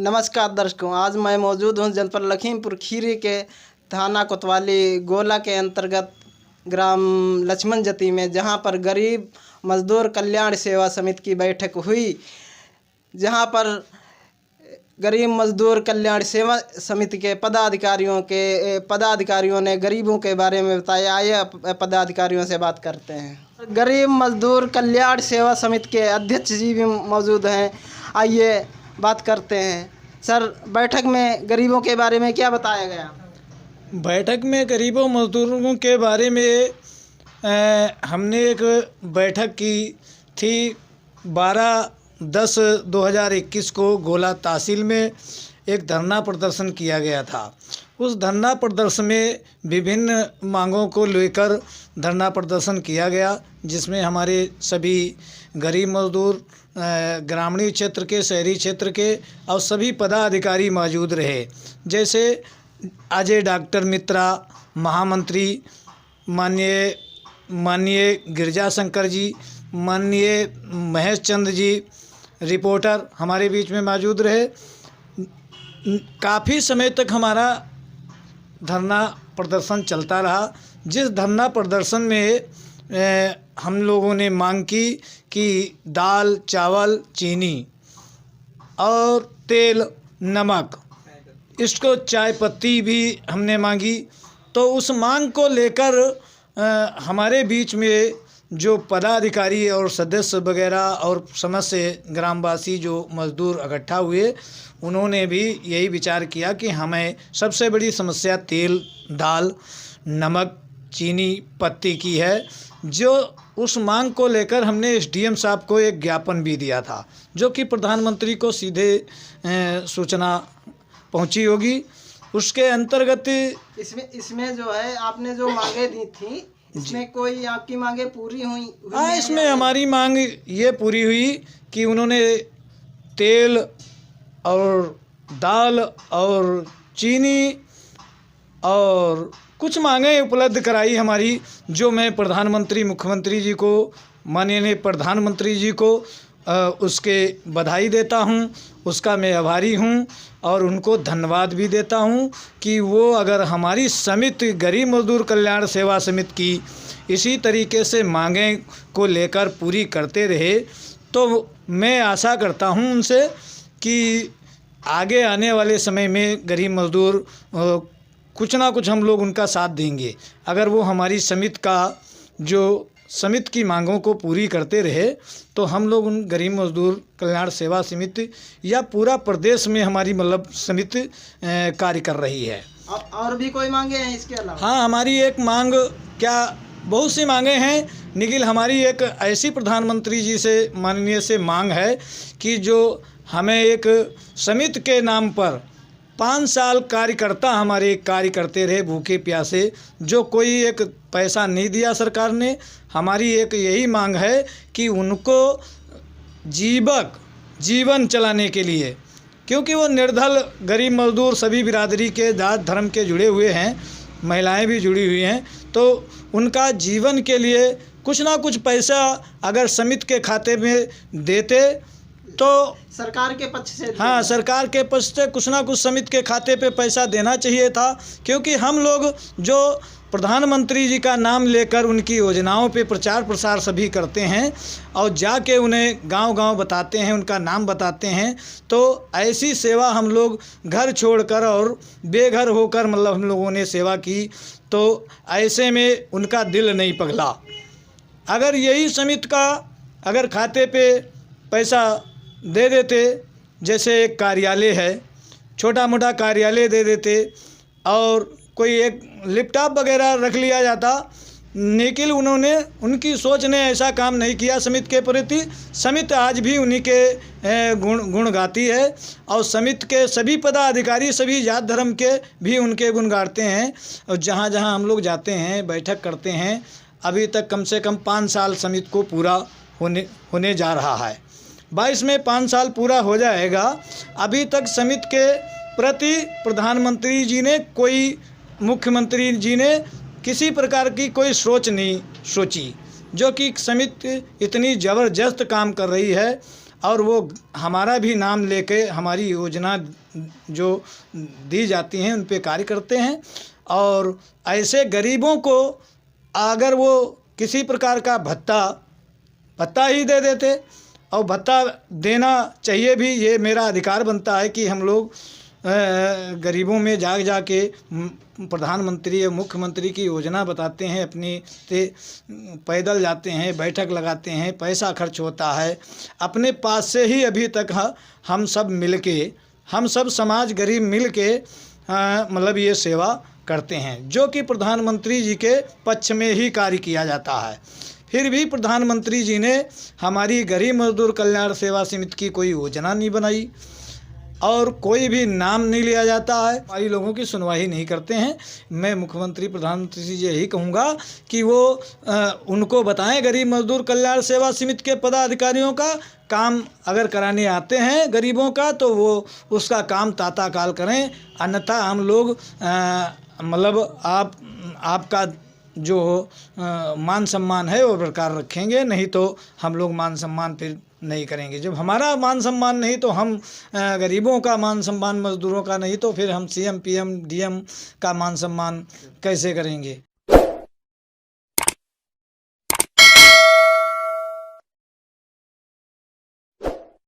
नमस्कार दर्शकों, आज मैं मौजूद हूं जनपद लखीमपुर खीरी के थाना कोतवाली गोला के अंतर्गत ग्राम लक्ष्मण जती में, जहां पर गरीब मजदूर कल्याण सेवा समिति की बैठक हुई। जहां पर गरीब मजदूर कल्याण सेवा समिति के पदाधिकारियों ने गरीबों के बारे में बताया। आइए पदाधिकारियों से बात करते हैं। गरीब मजदूर कल्याण सेवा समिति के अध्यक्ष जी भी मौजूद हैं, आइए बात करते हैं। सर, बैठक में गरीबों के बारे में क्या बताया गया? बैठक में गरीबों मजदूरों के बारे में हमने एक बैठक की थी 12/10/2021 को। गोला तहसील में एक धरना प्रदर्शन किया गया था। उस धरना प्रदर्शन में विभिन्न मांगों को लेकर धरना प्रदर्शन किया गया, जिसमें हमारे सभी गरीब मजदूर ग्रामीण क्षेत्र के, शहरी क्षेत्र के और सभी पदाधिकारी मौजूद रहे। जैसे अजय डॉक्टर मित्रा, महामंत्री माननीय गिरजा शंकर जी, माननीय महेश चंद्र जी, रिपोर्टर हमारे बीच में मौजूद रहे। काफ़ी समय तक हमारा धरना प्रदर्शन चलता रहा। जिस धरना प्रदर्शन में हम लोगों ने मांग की कि दाल, चावल, चीनी और तेल, नमक, इसको चाय पत्ती भी हमने मांगी। तो उस मांग को लेकर हमारे बीच में जो पदाधिकारी और सदस्य वगैरह और समस्त से ग्रामवासी जो मजदूर इकट्ठा हुए, उन्होंने भी यही विचार किया कि हमें सबसे बड़ी समस्या तेल, दाल, नमक, चीनी, पत्ती की है। जो उस मांग को लेकर हमने एसडीएम साहब को एक ज्ञापन भी दिया था, जो कि प्रधानमंत्री को सीधे सूचना पहुंची होगी। उसके अंतर्गत इसमें जो है आपने जो मांगे दी थी, इसमें कोई आपकी मांगे पूरी हुई? हाँ, इसमें हमारी मांग ये पूरी हुई कि उन्होंने तेल और दाल और चीनी और कुछ मांगें उपलब्ध कराई हमारी, जो मैं प्रधानमंत्री, मुख्यमंत्री जी को, माननीय प्रधानमंत्री जी को उसके बधाई देता हूं, उसका मैं आभारी हूं और उनको धन्यवाद भी देता हूं कि वो अगर हमारी समिति गरीब मजदूर कल्याण सेवा समिति की इसी तरीके से मांगें को लेकर पूरी करते रहे, तो मैं आशा करता हूं उनसे कि आगे आने वाले समय में गरीब मजदूर कुछ ना कुछ हम लोग उनका साथ देंगे। अगर वो हमारी समिति की मांगों को पूरी करते रहे, तो हम लोग उन गरीब मजदूर कल्याण सेवा समिति या पूरा प्रदेश में हमारी मतलब समिति कार्य कर रही है। और भी कोई मांगे हैं इसके अलावा? हाँ, हमारी एक मांग, क्या बहुत सी मांगे हैं, लेकिन हमारी एक ऐसी प्रधानमंत्री जी से, माननीय से मांग है कि जो हमें एक समिति के नाम पर 5 साल कार्यकर्ता हमारे कार्य करते रहे भूखे प्यासे, जो कोई एक पैसा नहीं दिया सरकार ने। हमारी एक यही मांग है कि उनको जीवन चलाने के लिए, क्योंकि वो निर्धल गरीब मजदूर सभी बिरादरी के, जात धर्म के जुड़े हुए हैं, महिलाएं भी जुड़ी हुई हैं, तो उनका जीवन के लिए कुछ ना कुछ पैसा अगर समिति के खाते में देते तो सरकार के पक्ष से, हाँ, सरकार के पक्ष से कुछ ना कुछ समिति के खाते पे पैसा देना चाहिए था। क्योंकि हम लोग जो प्रधानमंत्री जी का नाम लेकर उनकी योजनाओं पे प्रचार प्रसार सभी करते हैं और जाके उन्हें गांव-गांव बताते हैं, उनका नाम बताते हैं, तो ऐसी सेवा हम लोग घर छोड़कर और बेघर होकर मतलब हम लोगों ने सेवा की, तो ऐसे में उनका दिल नहीं पिघला। अगर यही समिति का अगर खाते पे पैसा दे देते, जैसे एक कार्यालय है, छोटा मोटा कार्यालय दे देते और कोई एक लैपटॉप वगैरह रख लिया जाता, लेकिन उनकी सोच ने ऐसा काम नहीं किया समिति के प्रति। समिति आज भी उन्हीं के गुण गाती है और समिति के सभी पदाधिकारी, सभी जात धर्म के भी उनके गुण गाते हैं। और जहाँ जहाँ हम लोग जाते हैं, बैठक करते हैं, अभी तक कम से कम 5 साल समिति को पूरा होने जा रहा है। 22 में 5 साल पूरा हो जाएगा। अभी तक समिति के प्रति प्रधानमंत्री जी ने, कोई मुख्यमंत्री जी ने किसी प्रकार की कोई सोच नहीं सोची, जो कि समिति इतनी ज़बरदस्त काम कर रही है और वो हमारा भी नाम लेके हमारी योजना जो दी जाती हैं उन पे कार्य करते हैं। और ऐसे गरीबों को अगर वो किसी प्रकार का भत्ता ही दे देते, और भत्ता देना चाहिए भी, ये मेरा अधिकार बनता है कि हम लोग गरीबों में जाके प्रधानमंत्री और मुख्यमंत्री की योजना बताते हैं, अपनी से पैदल जाते हैं, बैठक लगाते हैं, पैसा खर्च होता है अपने पास से ही। अभी तक हम सब समाज गरीब मिल के मतलब ये सेवा करते हैं, जो कि प्रधानमंत्री जी के पक्ष में ही कार्य किया जाता है। फिर भी प्रधानमंत्री जी ने हमारी गरीब मजदूर कल्याण सेवा समिति की कोई योजना नहीं बनाई और कोई भी नाम नहीं लिया जाता है, हमारी लोगों की सुनवाई नहीं करते हैं। मैं मुख्यमंत्री प्रधानमंत्री जी यही कहूँगा कि वो उनको बताएं, गरीब मजदूर कल्याण सेवा समिति के पदाधिकारियों का काम अगर कराने आते हैं गरीबों का, तो वो उसका काम ताता काल करें, अन्यथा हम लोग मतलब आपका जो मान सम्मान है वो बरकरार रखेंगे, नहीं तो हम लोग मान सम्मान फिर नहीं करेंगे। जब हमारा मान सम्मान नहीं तो हम गरीबों का मान सम्मान, मजदूरों का नहीं तो फिर हम CM PM DM का मान सम्मान कैसे करेंगे।